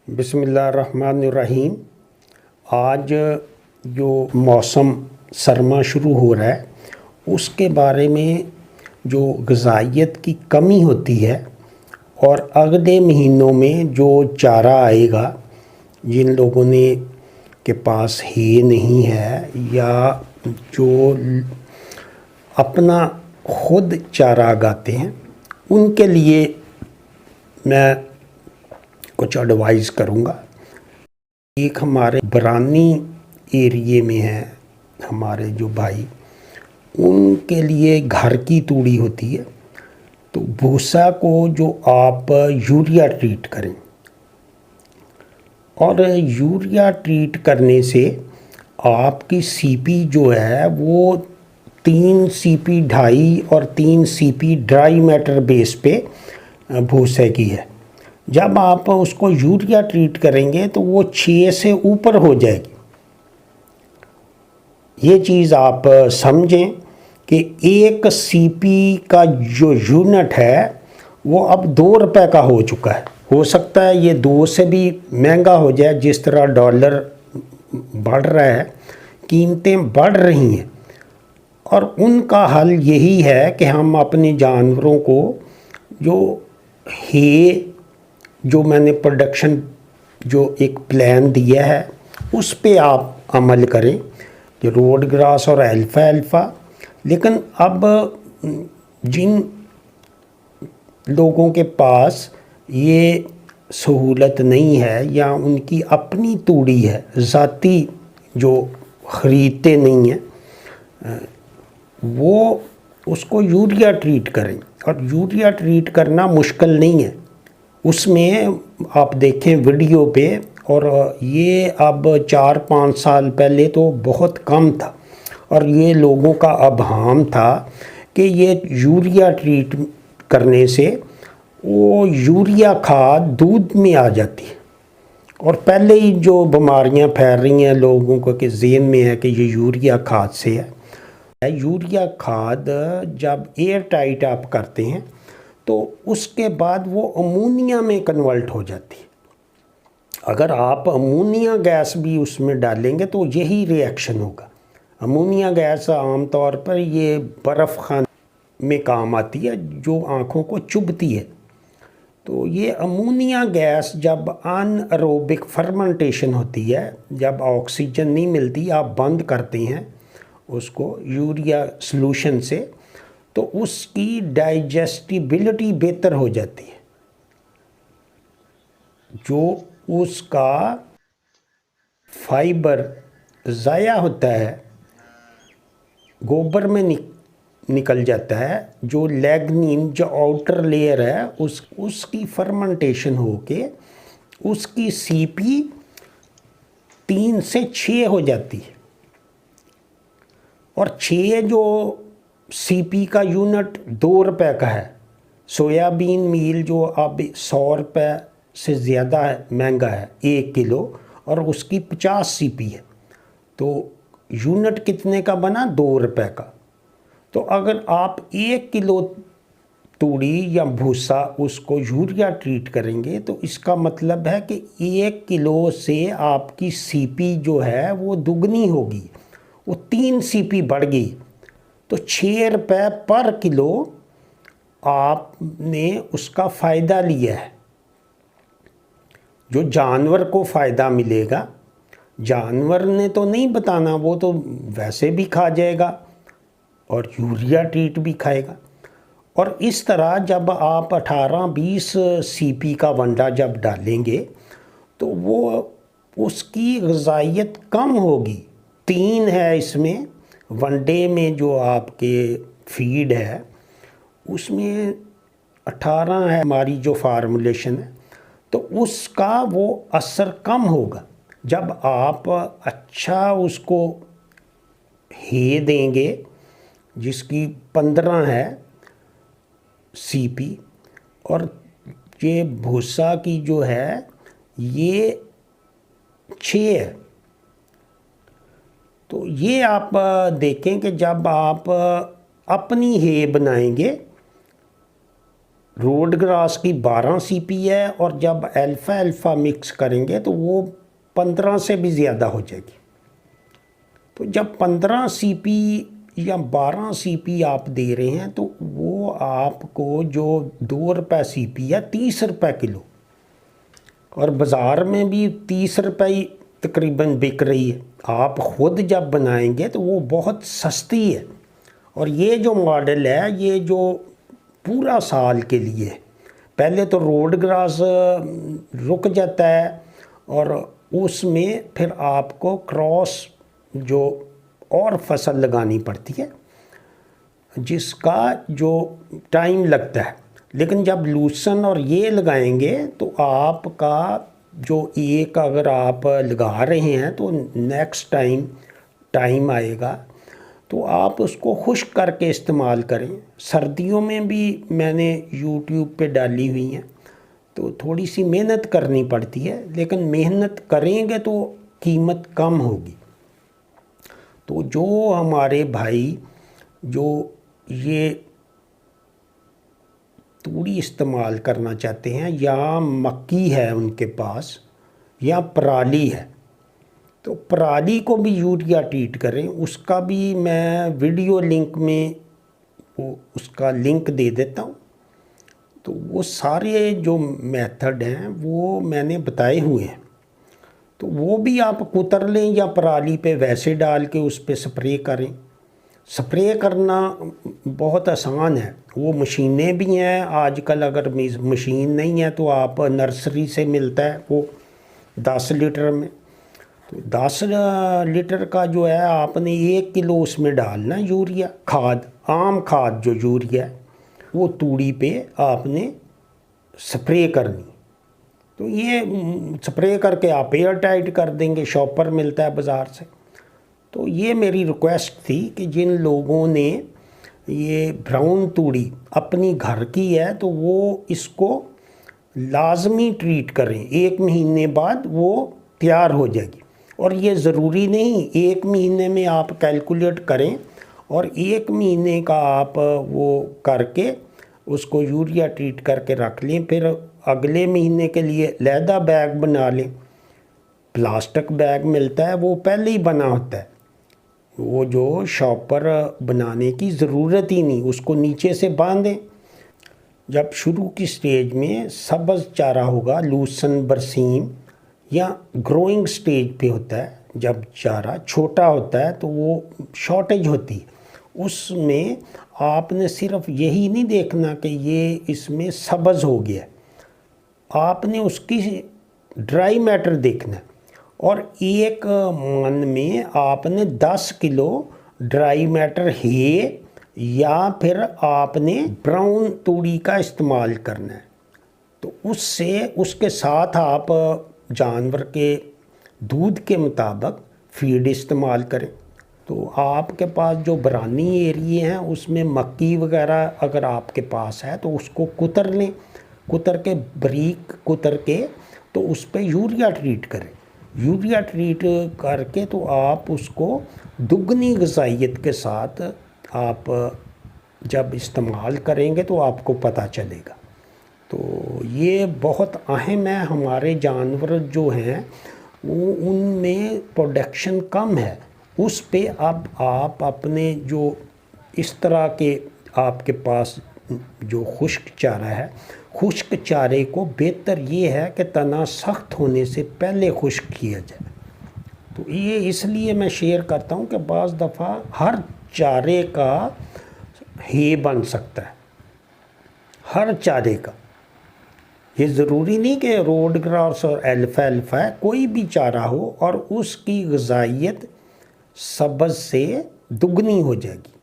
बिस्मिल्लाहिर्रहमानिर्रहीम। आज जो मौसम सरमा शुरू हो रहा है उसके बारे में जो ग़िज़ाइयत की कमी होती है और अगले महीनों में जो चारा आएगा, जिन लोगों ने के पास है नहीं है या जो अपना खुद चारा उगाते हैं, उनके लिए मैं कुछ एडवाइस करूँगा। एक हमारे बरानी एरिए में है हमारे जो भाई, उनके लिए घर की तूड़ी होती है, तो भूसा को जो आप यूरिया ट्रीट करें, और यूरिया ट्रीट करने से आपकी सीपी जो है वो 3 सीपी ढाई और 3 सीपी ड्राई मैटर बेस पे भूसे की है। जब आप उसको यूरिया ट्रीट करेंगे तो वो 6 से ऊपर हो जाएगी। ये चीज़ आप समझें कि 1 सीपी का जो यूनिट है वो अब 2 रुपए का हो चुका है। हो सकता है ये 2 से भी महंगा हो जाए। जिस तरह डॉलर बढ़ रहा है, कीमतें बढ़ रही हैं, और उनका हल यही है कि हम अपने जानवरों को जो है, जो मैंने प्रोडक्शन जो एक प्लान दिया है उस पे आप अमल करें, कि रोड ग्रास और अल्फ़ा। लेकिन अब जिन लोगों के पास ये सहूलत नहीं है या उनकी अपनी तूड़ी है, ज़ाती जो ख़रीदते नहीं हैं, वो उसको यूरिया ट्रीट करें। और यूरिया ट्रीट करना मुश्किल नहीं है। उसमें आप देखें वीडियो पे, और ये अब 4-5 साल पहले तो बहुत कम था, और ये लोगों का अभाम था कि ये यूरिया ट्रीट करने से वो यूरिया खाद दूध में आ जाती है। और पहले ही जो बीमारियां फैल रही हैं लोगों को कि ज़हन में है कि ये यूरिया खाद से है। यूरिया खाद जब एयर टाइट आप करते हैं तो उसके बाद वो अमोनिया में कन्वर्ट हो जाती है। अगर आप अमोनिया गैस भी उसमें डालेंगे तो यही रिएक्शन होगा। अमोनिया गैस आम तौर पर ये बर्फ़ खाने में काम आती है जो आँखों को चुभती है। तो ये अमोनिया गैस जब अनएरोबिक फर्मेंटेशन होती है, जब ऑक्सीजन नहीं मिलती, आप बंद करते हैं उसको यूरिया सॉल्यूशन से, तो उसकी डाइजेस्टिबिलिटी बेहतर हो जाती है। जो उसका फाइबर ज़ाया होता है, गोबर में निकल जाता है। जो लैग्नीन जो आउटर लेयर है उसकी फर्मेंटेशन होके उसकी सीपी 3 से 6 हो जाती है। और 6 जो सीपी का यूनिट 2 रुपए का है। सोयाबीन मील जो अब 100 रुपए से ज़्यादा महंगा है 1 किलो, और उसकी 50 सीपी है, तो यूनिट कितने का बना? 2 रुपए का। तो अगर आप 1 किलो तूड़ी या भूसा उसको यूरिया ट्रीट करेंगे तो इसका मतलब है कि 1 किलो से आपकी सीपी जो है वो दुगनी होगी, वो 3 सीपी बढ़ गई। तो 6 रुपये पर किलो आपने उसका फ़ायदा लिया है। जो जानवर को फ़ायदा मिलेगा, जानवर ने तो नहीं बताना, वो तो वैसे भी खा जाएगा और यूरिया ट्रीट भी खाएगा। और इस तरह जब आप 18-20 सीपी का वंडा जब डालेंगे तो वो उसकी ग़िज़ाइयत कम होगी। 3 है इसमें वनडे में, जो आपके फीड है उसमें 18 है हमारी जो फार्मूलेशन है, तो उसका वो असर कम होगा। जब आप अच्छा उसको हे देंगे जिसकी 15 है सीपी, और ये भूसा की जो है ये 6 है, तो ये आप देखें कि जब आप अपनी हे बनाएंगे रोड ग्रास की 12 सीपी है और जब अल्फ़ा अल्फ़ा मिक्स करेंगे तो वो 15 से भी ज़्यादा हो जाएगी। तो जब 15 सीपी या 12 सीपी आप दे रहे हैं तो वो आपको जो 2 रुपये सीपी है 30 रुपये किलो, और बाज़ार में भी 30 रुपये ही तकरीबन बिक रही है। आप ख़ुद जब बनाएंगे तो वो बहुत सस्ती है। और ये जो मॉडल है ये जो पूरा साल के लिए, पहले तो रोड ग्रास रुक जाता है और उसमें फिर आपको क्रॉस जो और फसल लगानी पड़ती है जिसका जो टाइम लगता है। लेकिन जब लूसन और ये लगाएंगे तो आपका जो एक अगर आप लगा रहे हैं तो नेक्स्ट टाइम आएगा तो आप उसको खुश्क करके इस्तेमाल करें। सर्दियों में भी मैंने यूट्यूब पे डाली हुई हैं, तो थोड़ी सी मेहनत करनी पड़ती है, लेकिन मेहनत करेंगे तो कीमत कम होगी। तो जो हमारे भाई जो ये तूड़ी इस्तेमाल करना चाहते हैं, या मक्की है उनके पास या पराली है, तो पराली को भी यूरिया ट्रीट करें। उसका भी मैं वीडियो लिंक में उसका लिंक दे देता हूँ। तो वो सारे जो मेथड हैं वो मैंने बताए हुए हैं, तो वो भी आप कुतर लें या पराली पे वैसे डाल के उस पर स्प्रे करें। स्प्रे करना बहुत आसान है, वो मशीनें भी हैं आजकल। अगर मशीन नहीं है तो आप नर्सरी से मिलता है वो 10 लीटर में, तो 10 लीटर का जो है आपने 1 किलो उसमें डालना यूरिया खाद, आम खाद जो यूरिया है वो तूड़ी पे आपने स्प्रे करनी। तो ये स्प्रे करके आप एयर टाइट कर देंगे, शॉपर मिलता है बाज़ार से। तो ये मेरी रिक्वेस्ट थी कि जिन लोगों ने ये ब्राउन तूड़ी अपनी घर की है तो वो इसको लाजमी ट्रीट करें। 1 महीने बाद वो तैयार हो जाएगी। और ये ज़रूरी नहीं 1 महीने में आप कैलकुलेट करें और 1 महीने का आप वो करके उसको यूरिया ट्रीट करके रख लें, फिर अगले महीने के लिए अलहदा बैग बना लें। प्लास्टिक बैग मिलता है वो पहले ही बना होता है, वो जो शॉपर बनाने की ज़रूरत ही नहीं, उसको नीचे से बांधें। जब शुरू की स्टेज में सब्ज़ चारा होगा, लूसन बरसीम या ग्रोइंग स्टेज पे होता है, जब चारा छोटा होता है तो वो शॉर्टेज होती है, उसमें आपने सिर्फ यही नहीं देखना कि ये इसमें सब्ज़ हो गया, आपने उसकी ड्राई मैटर देखना है। और एक मन में आपने 10 किलो ड्राई मैटर है या फिर आपने ब्राउन तूड़ी का इस्तेमाल करना है। तो उससे उसके साथ आप जानवर के दूध के मुताबिक फीड इस्तेमाल करें। तो आपके पास जो बरानी एरिए हैं उसमें मक्की वगैरह अगर आपके पास है तो उसको कुतर लें, कुतर के बारीक कुतर के तो उस पर यूरिया ट्रीट करें। यूरिया ट्रीट करके तो आप उसको दुगनी ग़िज़ाइयत के साथ आप जब इस्तेमाल करेंगे तो आपको पता चलेगा। तो ये बहुत अहम है। हमारे जानवर जो हैं वो उनमें प्रोडक्शन कम है, उस पे अब आप अपने जो इस तरह के आपके पास जो खुश्क चारा है, खुश्क चारे को बेहतर ये है कि तना सख्त होने से पहले खुश्क किया जाए। तो ये इसलिए मैं शेयर करता हूँ कि बाज़ दफ़ा हर चारे का हे बन सकता है, हर चारे का। ये ज़रूरी नहीं कि रोड ग्रास और अल्फ़ा अल्फ़ा है, कोई भी चारा हो और उसकी ग़िज़ाइयत सब्ज़ से दुगनी हो जाएगी।